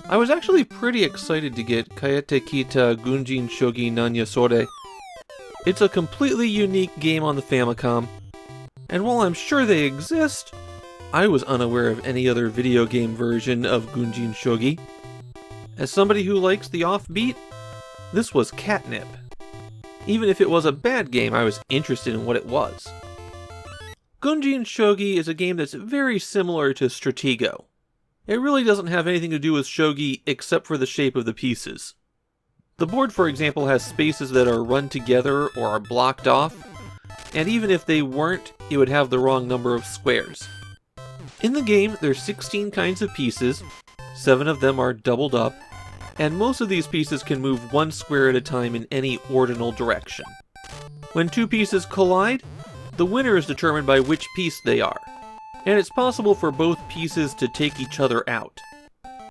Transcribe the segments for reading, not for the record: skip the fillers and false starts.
I was actually pretty excited to get Kaetta Kita Gunjin Shougi Nanya Sore. It's a completely unique game on the Famicom, and while I'm sure they exist, I was unaware of any other video game version of Gunjin Shougi. As somebody who likes the offbeat, this was catnip. Even if it was a bad game, I was interested in what it was. Gunjin Shougi is a game that's very similar to Stratego. It really doesn't have anything to do with shogi except for the shape of the pieces. The board, for example, has spaces that are run together or are blocked off, and even if they weren't, it would have the wrong number of squares. In the game, there's 16 kinds of pieces, 7 of them are doubled up, and most of these pieces can move 1 square at a time in any ordinal direction. When 2 pieces collide, the winner is determined by which piece they are, and it's possible for both pieces to take each other out.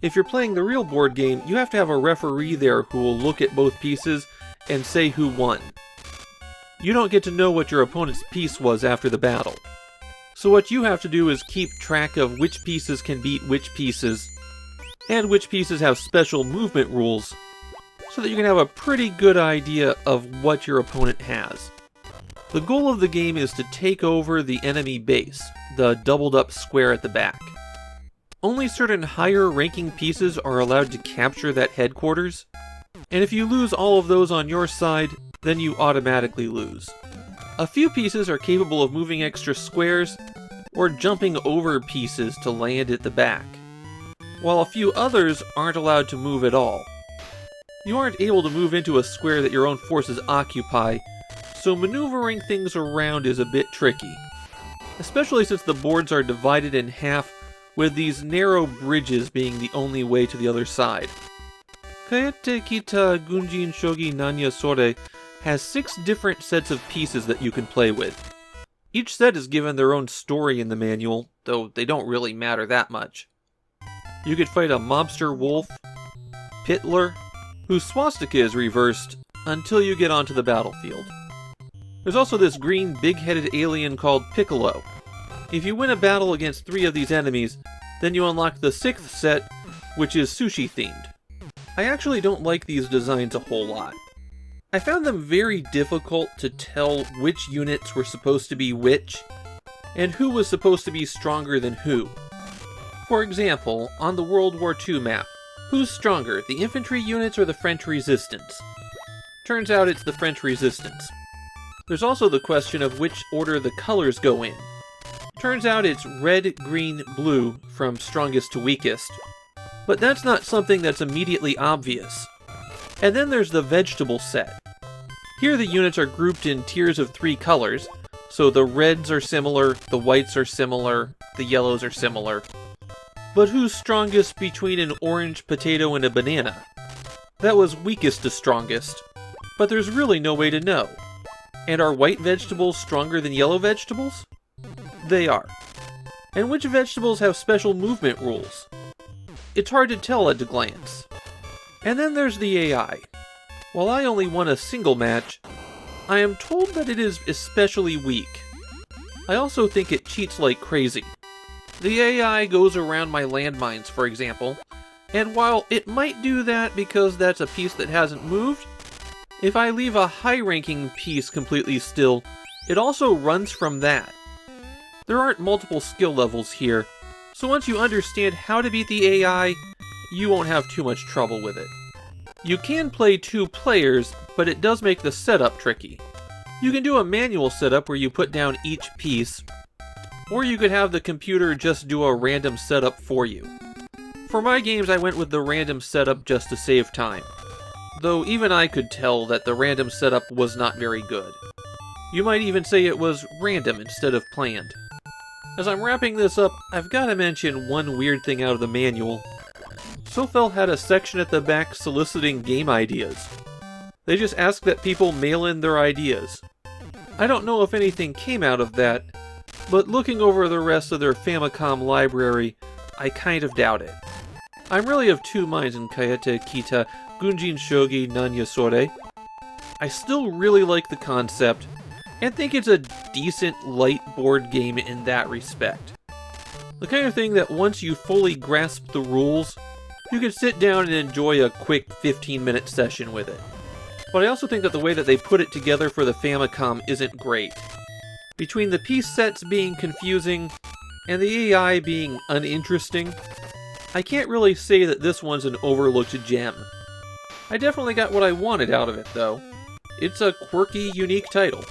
If you're playing the real board game, you have to have a referee there who will look at both pieces and say who won. You don't get to know what your opponent's piece was after the battle. So what you have to do is keep track of which pieces can beat which pieces, and which pieces have special movement rules, so that you can have a pretty good idea of what your opponent has. The goal of the game is to take over the enemy base, the doubled up square at the back. Only certain higher ranking pieces are allowed to capture that headquarters, and if you lose all of those on your side, then you automatically lose. A few pieces are capable of moving extra squares, or jumping over pieces to land at the back, while a few others aren't allowed to move at all. You aren't able to move into a square that your own forces occupy, so maneuvering things around is a bit tricky, especially since the boards are divided in half, with these narrow bridges being the only way to the other side. Kaetta Kita Gunjin Shougi Nanya Sore has 6 different sets of pieces that you can play with. Each set is given their own story in the manual, though they don't really matter that much. You could fight a mobster wolf, Pitler, whose swastika is reversed until you get onto the battlefield. There's also this green big-headed alien called Piccolo. If you win a battle against 3 of these enemies, then you unlock the 6th set, which is sushi-themed. I actually don't like these designs a whole lot. I found them very difficult to tell which units were supposed to be which, and who was supposed to be stronger than who. For example, on the World War II map, who's stronger, the infantry units or the French resistance? Turns out it's the French resistance. There's also the question of which order the colors go in. Turns out it's red, green, blue from strongest to weakest. But that's not something that's immediately obvious. And then there's the vegetable set. Here the units are grouped in tiers of 3 colors, so the reds are similar, the whites are similar, the yellows are similar. But who's strongest between an orange, potato, and a banana? That was weakest to strongest, but there's really no way to know. And are white vegetables stronger than yellow vegetables? They are. And which vegetables have special movement rules? It's hard to tell at a glance. And then there's the AI. While I only won a single match, I am told that it is especially weak. I also think it cheats like crazy. The AI goes around my landmines, for example, and while it might do that because that's a piece that hasn't moved, if I leave a high-ranking piece completely still, it also runs from that. There aren't multiple skill levels here, so once you understand how to beat the AI, you won't have too much trouble with it. You can play 2 players, but it does make the setup tricky. You can do a manual setup where you put down each piece, or you could have the computer just do a random setup for you. For my games, I went with the random setup just to save time, though even I could tell that the random setup was not very good. You might even say it was random instead of planned. As I'm wrapping this up, I've got to mention one weird thing out of the manual. Sofel had a section at the back soliciting game ideas. They just asked that people mail in their ideas. I don't know if anything came out of that, but looking over the rest of their Famicom library, I kind of doubt it. I'm really of 2 minds in Kaetta Kita Gunjin Shougi Nanya Sore. I still really like the concept, and think it's a decent light board game in that respect. The kind of thing that once you fully grasp the rules, You could sit down and enjoy a quick 15-minute session with it. But I also think that the way that they put it together for the Famicom isn't great. Between the piece sets being confusing and the AI being uninteresting, I can't really say that this one's an overlooked gem. I definitely got what I wanted out of it, though. It's a quirky, unique title.